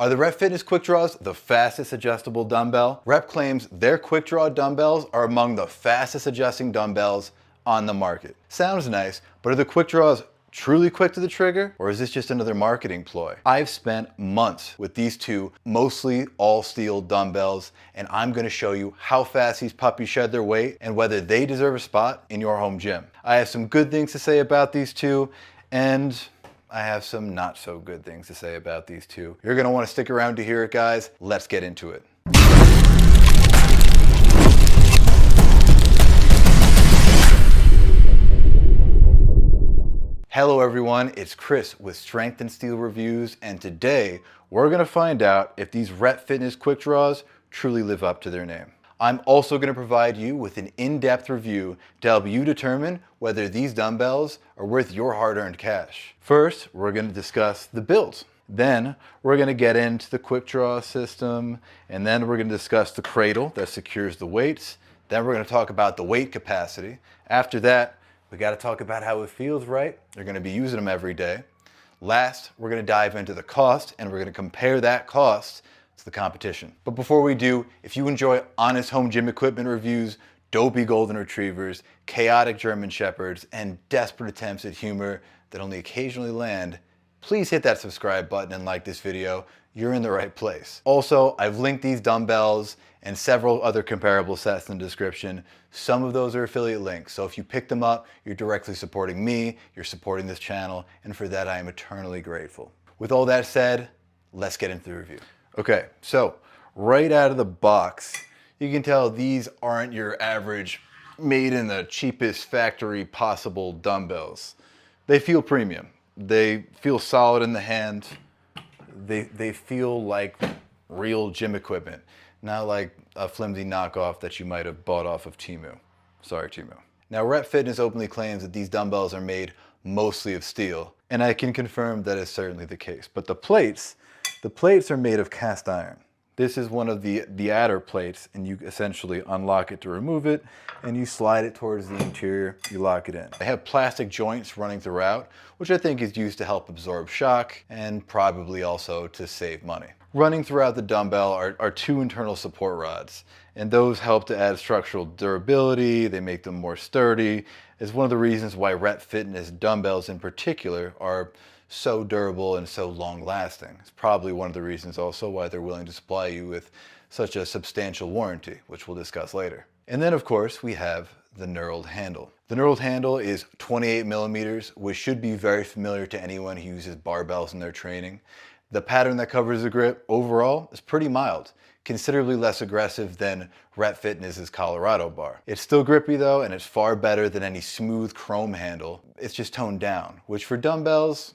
Are the REP QuickDraws the fastest adjustable dumbbell? REP claims their QuickDraw dumbbells are among the fastest adjusting dumbbells on the market. Sounds nice, but are the QuickDraws truly quick to the trigger, or is this just another marketing ploy? I've spent months with these two mostly all steel dumbbells, and I'm gonna show you how fast these puppies shed their weight and whether they deserve a spot in your home gym. I have some good things to say about these two, and I have some not so good things to say about these two. You're gonna wanna stick around to hear it, guys. Let's get into it. Hello everyone, it's Chris with Strength and Steel Reviews, and today we're gonna find out if these REP QuickDraws truly live up to their name. I'm also going to provide you with an in-depth review to help you determine whether these dumbbells are worth your hard-earned cash. First, we're going to discuss the build. Then, we're going to get into the QuickDraw system, and then we're going to discuss the cradle that secures the weights. Then we're going to talk about the weight capacity. After that, we got to talk about how it feels, right? You're going to be using them every day. Last, we're going to dive into the cost, and we're going to compare that cost to the competition. But before we do, if you enjoy honest home gym equipment reviews, dopey golden retrievers, chaotic German shepherds, and desperate attempts at humor that only occasionally land, please hit that subscribe button and like this video. You're in the right place. Also, I've linked these dumbbells and several other comparable sets in the description. Some of those are affiliate links, so if you pick them up, you're directly supporting me, you're supporting this channel, and for that I am eternally grateful. With all that said, let's get into the review. Okay, so right out of the box, you can tell these aren't your average made in the cheapest factory possible dumbbells. They feel premium. They feel solid in the hand. They feel like real gym equipment, not like a flimsy knockoff that you might have bought off of Temu. Sorry, Temu. Now, Rep Fitness openly claims that these dumbbells are made mostly of steel, and I can confirm that is certainly the case. But the plates are made of cast iron. This is one of the adder plates, and you essentially unlock it to remove it, and you slide it towards the interior, you lock it in. They have plastic joints running throughout, which I think is used to help absorb shock, and probably also to save money. Running throughout the dumbbell are two internal support rods, and those help to add structural durability. They make them more sturdy. It's one of the reasons why Rep Fitness dumbbells in particular are so durable and so long lasting. It's probably one of the reasons also why they're willing to supply you with such a substantial warranty, which we'll discuss later. And then of course we have the knurled handle. The knurled handle is 28 millimeters, which should be very familiar to anyone who uses barbells in their training. The pattern that covers the grip overall is pretty mild, considerably less aggressive than Rep Fitness's Colorado bar. It's still grippy though, and it's far better than any smooth chrome handle. It's just toned down, which for dumbbells,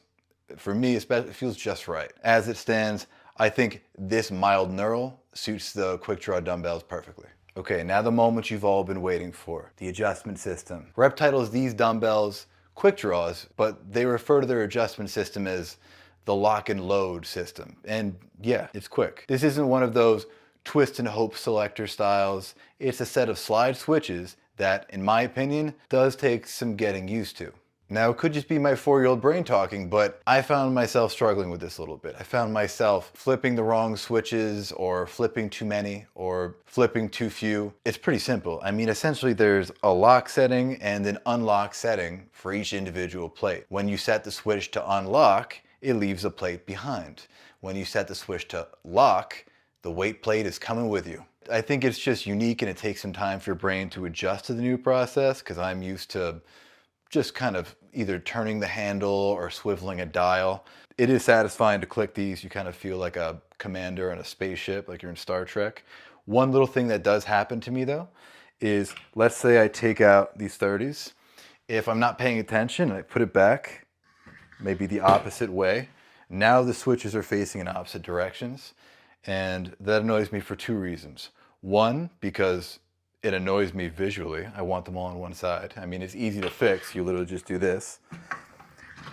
for me especially, it feels just right. As it stands, I think this mild knurl suits the QuickDraw dumbbells perfectly. Okay, now the moment you've all been waiting for, the adjustment system. Rep titles these dumbbells QuickDraws, but they refer to their adjustment system as the lock and load system. And yeah, it's quick. This isn't one of those twist and hope selector styles. It's a set of slide switches that, in my opinion, does take some getting used to. Now, it could just be my 4-year-old brain talking, but I found myself struggling with this a little bit. I found myself flipping the wrong switches, or flipping too many, or flipping too few. It's pretty simple. I mean, essentially there's a lock setting and an unlock setting for each individual plate. When you set the switch to unlock, it leaves a plate behind. When you set the switch to lock, the weight plate is coming with you. I think it's just unique, and it takes some time for your brain to adjust to the new process, because I'm used to just kind of either turning the handle or swiveling a dial. It is satisfying to click these. You kind of feel like a commander on a spaceship, like you're in Star Trek. One little thing that does happen to me though is, let's say I take out these 30s. If I'm not paying attention and I put it back, maybe the opposite way, now the switches are facing in opposite directions, and that annoys me for two reasons. One, because it annoys me visually. I want them all on one side. I mean, it's easy to fix. You literally just do this.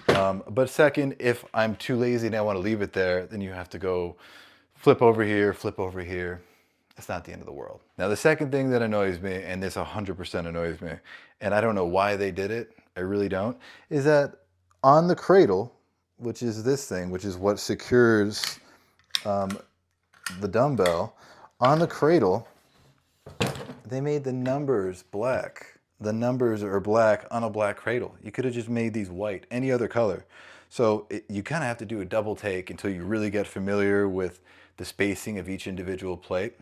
But second, if I'm too lazy and I want to leave it there, then you have to go flip over here, flip over here. It's not the end of the world. Now, the second thing that annoys me, and this 100% annoys me, and I don't know why they did it, I really don't, is that on the cradle, which is this thing, which is what secures the dumbbell, on the cradle, they made the numbers black. The numbers are black on a black cradle. You could have just made these white, any other color. So you kind of have to do a double take until you really get familiar with the spacing of each individual plate.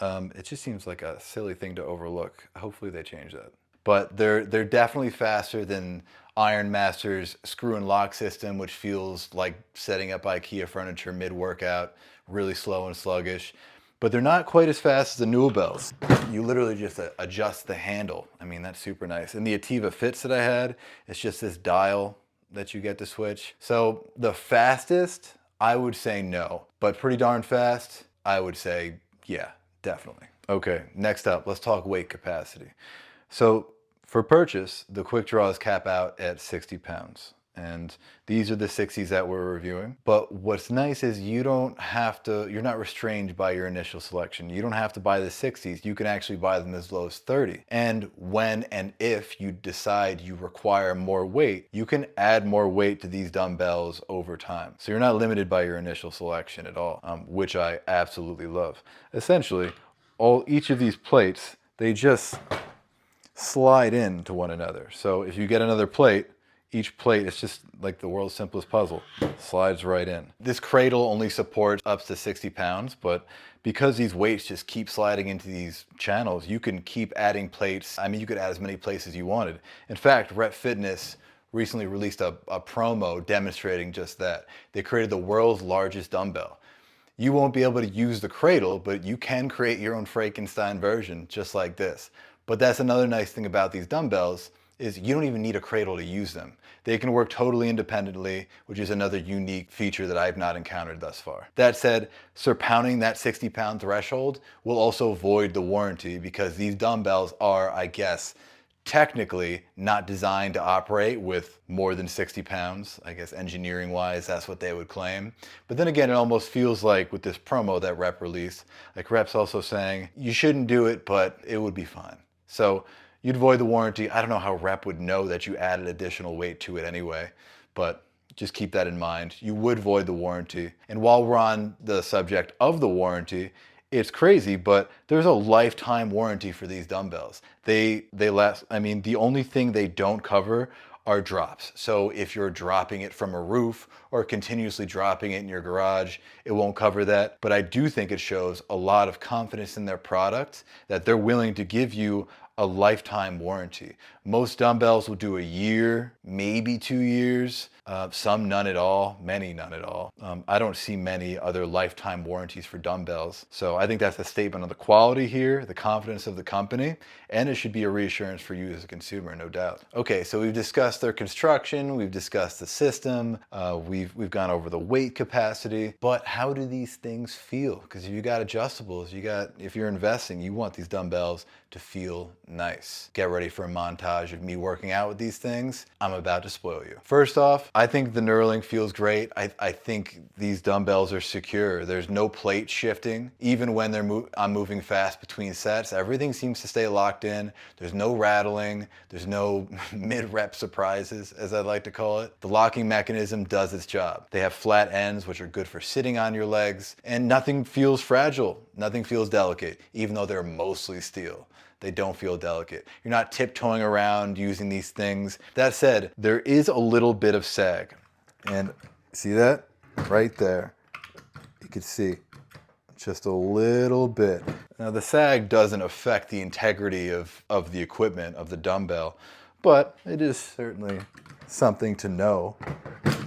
It just seems like a silly thing to overlook. Hopefully they change that. But they're definitely faster than Iron Master's screw and lock system, which feels like setting up IKEA furniture mid-workout, really slow and sluggish. But they're not quite as fast as the Nuobells. You literally just adjust the handle. I mean, that's super nice. And the Ativafits that I had, it's just this dial that you get to switch. So the fastest, I would say no. But pretty darn fast, I would say yeah, definitely. Okay, next up, let's talk weight capacity. So for purchase, the QuickDraws cap out at 60 pounds. And these are the 60s that we're reviewing. But what's nice is you're not restrained by your initial selection. You don't have to buy the 60s. You can actually buy them as low as 30. And when and if you decide you require more weight, you can add more weight to these dumbbells over time. So you're not limited by your initial selection at all, which I absolutely love. Essentially, each of these plates, they just slide into one another. So if you get another plate, each plate is just like the world's simplest puzzle, slides right in. This cradle only supports up to 60 pounds, but because these weights just keep sliding into these channels, you can keep adding plates. I mean, you could add as many plates as you wanted. In fact, Rep Fitness recently released a promo demonstrating just that. They created the world's largest dumbbell. You won't be able to use the cradle, but you can create your own Frankenstein version just like this. But that's another nice thing about these dumbbells, is you don't even need a cradle to use them. They can work totally independently, which is another unique feature that I've not encountered thus far. That said, surmounting that 60-pound threshold will also void the warranty, because these dumbbells are, I guess, technically not designed to operate with more than 60 pounds. I guess engineering wise, that's what they would claim. But then again, it almost feels like with this promo that Rep released, like Rep's also saying, you shouldn't do it, but it would be fine. So you'd void the warranty. I don't know how Rep would know that you added additional weight to it anyway, but just keep that in mind. You would void the warranty. And while we're on the subject of the warranty, it's crazy, but there's a lifetime warranty for these dumbbells. They last, I mean, the only thing they don't cover are drops. So if you're dropping it from a roof or continuously dropping it in your garage, it won't cover that. But I do think it shows a lot of confidence in their product, that they're willing to give you a lifetime warranty. Most dumbbells will do a year, maybe 2 years, some none at all, many none at all. I don't see many other lifetime warranties for dumbbells. So I think that's a statement on the quality here, the confidence of the company, and it should be a reassurance for you as a consumer, no doubt. Okay, so we've discussed their construction, we've discussed the system, we've gone over the weight capacity, but how do these things feel? Because if you got adjustables, if you're investing, you want these dumbbells to feel nice. Get ready for a montage of me working out with these things. I'm about to spoil you. First off, I think the knurling feels great. I think these dumbbells are secure. There's no plate shifting. Even when I'm moving fast between sets, everything seems to stay locked in. There's no rattling. There's no mid-rep surprises, as I like to call it. The locking mechanism does its job. They have flat ends, which are good for sitting on your legs, and nothing feels fragile. Nothing feels delicate, even though they're mostly steel. They don't feel delicate. You're not tiptoeing around using these things. That said, there is a little bit of sag. And see that? Right there. You can see just a little bit. Now the sag doesn't affect the integrity of the equipment, of the dumbbell, but it is certainly something to know.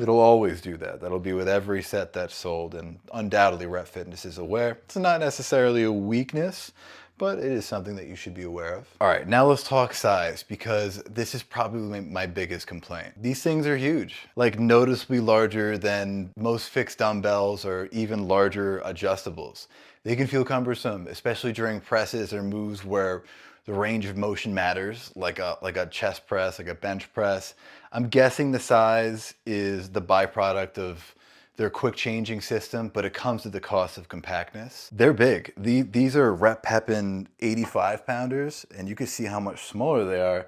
It'll always do that. That'll be with every set that's sold, and undoubtedly Rep Fitness is aware. It's not necessarily a weakness, but it is something that you should be aware of. All right, now let's talk size, because this is probably my biggest complaint. These things are huge, like noticeably larger than most fixed dumbbells or even larger adjustables. They can feel cumbersome, especially during presses or moves where the range of motion matters, like a chest press, like a bench press. I'm guessing the size is the byproduct of their quick changing system, but it comes at the cost of compactness. They're big. These are Rep Pépins 85 pounders, and you can see how much smaller they are.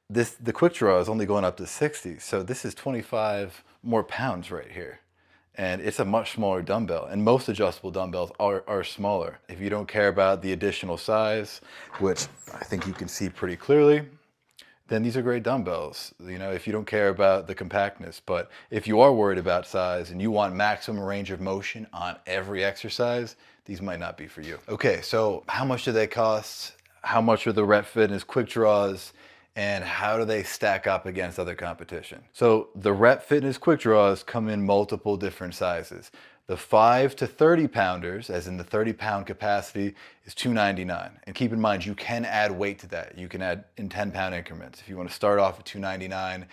The QuickDraw is only going up to 60, so this is 25 more pounds right here. And it's a much smaller dumbbell, and most adjustable dumbbells are smaller. If you don't care about the additional size, which I think you can see pretty clearly, then these are great dumbbells, you know, if you don't care about the compactness. But if you are worried about size and you want maximum range of motion on every exercise, these might not be for you. Okay, so how much do they cost? How much are the REP Fitness QuickDraws? And how do they stack up against other competition? So the REP Fitness QuickDraws come in multiple different sizes. The 5 to 30 pounders, as in the 30-pound capacity, is $299. And keep in mind, you can add weight to that. You can add in 10-pound increments. If you want to start off at $299,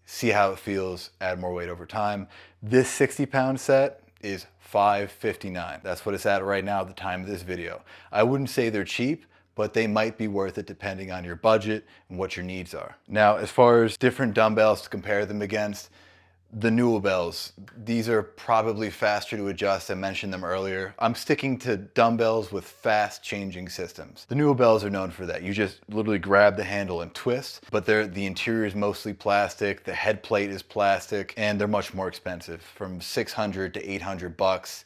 see how it feels, add more weight over time. This 60-pound set is $559. That's what it's at right now at the time of this video. I wouldn't say they're cheap, but they might be worth it depending on your budget and what your needs are. Now, as far as different dumbbells to compare them against, the Nuobells, these are probably faster to adjust. I mentioned them earlier. I'm sticking to dumbbells with fast changing systems. The Nuobells are known for that. You just literally grab the handle and twist, but the interior is mostly plastic, the head plate is plastic, and they're much more expensive, from $600 to $800.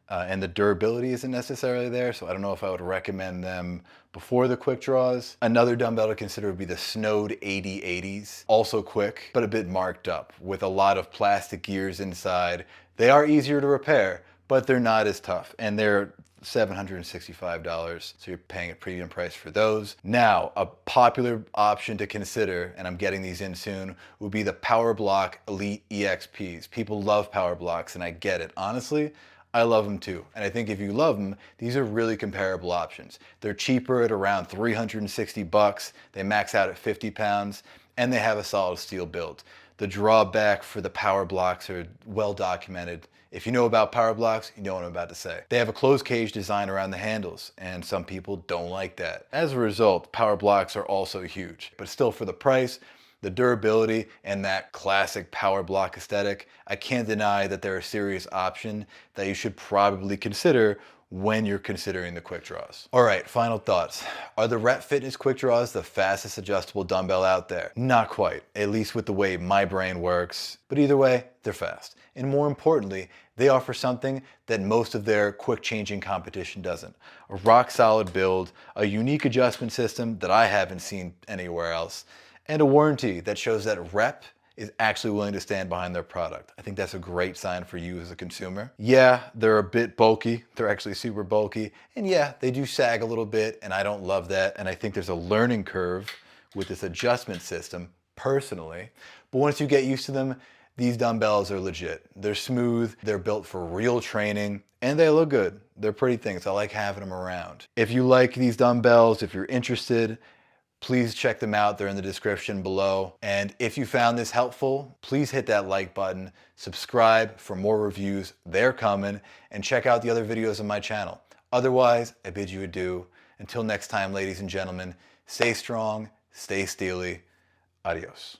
And the durability isn't necessarily there, so I don't know if I would recommend them before the QuickDraws. Another dumbbell to consider would be the Snode AD80s. Also quick, but a bit marked up, with a lot of plastic gears inside. They are easier to repair, but they're not as tough, and they're $765, so you're paying a premium price for those. Now, a popular option to consider, and I'm getting these in soon, would be the PowerBlock Elite EXPs. People love PowerBlocks, and I get it. Honestly, I love them too, and I think if you love them, these are really comparable options. They're cheaper at around $360, they max out at 50 pounds, and they have a solid steel build. The drawback for the PowerBlocks are well documented. If you know about PowerBlocks, you know what I'm about to say. They have a closed cage design around the handles, and some people don't like that. As a result, PowerBlocks are also huge, but still, for the price, the durability, and that classic PowerBlock aesthetic, I can't deny that they're a serious option that you should probably consider when you're considering the QuickDraws. All right, final thoughts. Are the REP Fitness QuickDraws the fastest adjustable dumbbell out there? Not quite, at least with the way my brain works, but either way, they're fast. And more importantly, they offer something that most of their quick changing competition doesn't. A rock solid build, a unique adjustment system that I haven't seen anywhere else, and a warranty that shows that REP is actually willing to stand behind their product. I think that's a great sign for you as a consumer. Yeah, they're a bit bulky. They're actually super bulky. And yeah, they do sag a little bit, and I don't love that. And I think there's a learning curve with this adjustment system, personally. But once you get used to them, these dumbbells are legit. They're smooth, they're built for real training, and they look good. They're pretty things. I like having them around. If you like these dumbbells, if you're interested, please check them out. They're in the description below. And if you found this helpful, please hit that like button, subscribe for more reviews. They're coming, and check out the other videos on my channel. Otherwise, I bid you adieu. Until next time, ladies and gentlemen, stay strong, stay steely. Adios.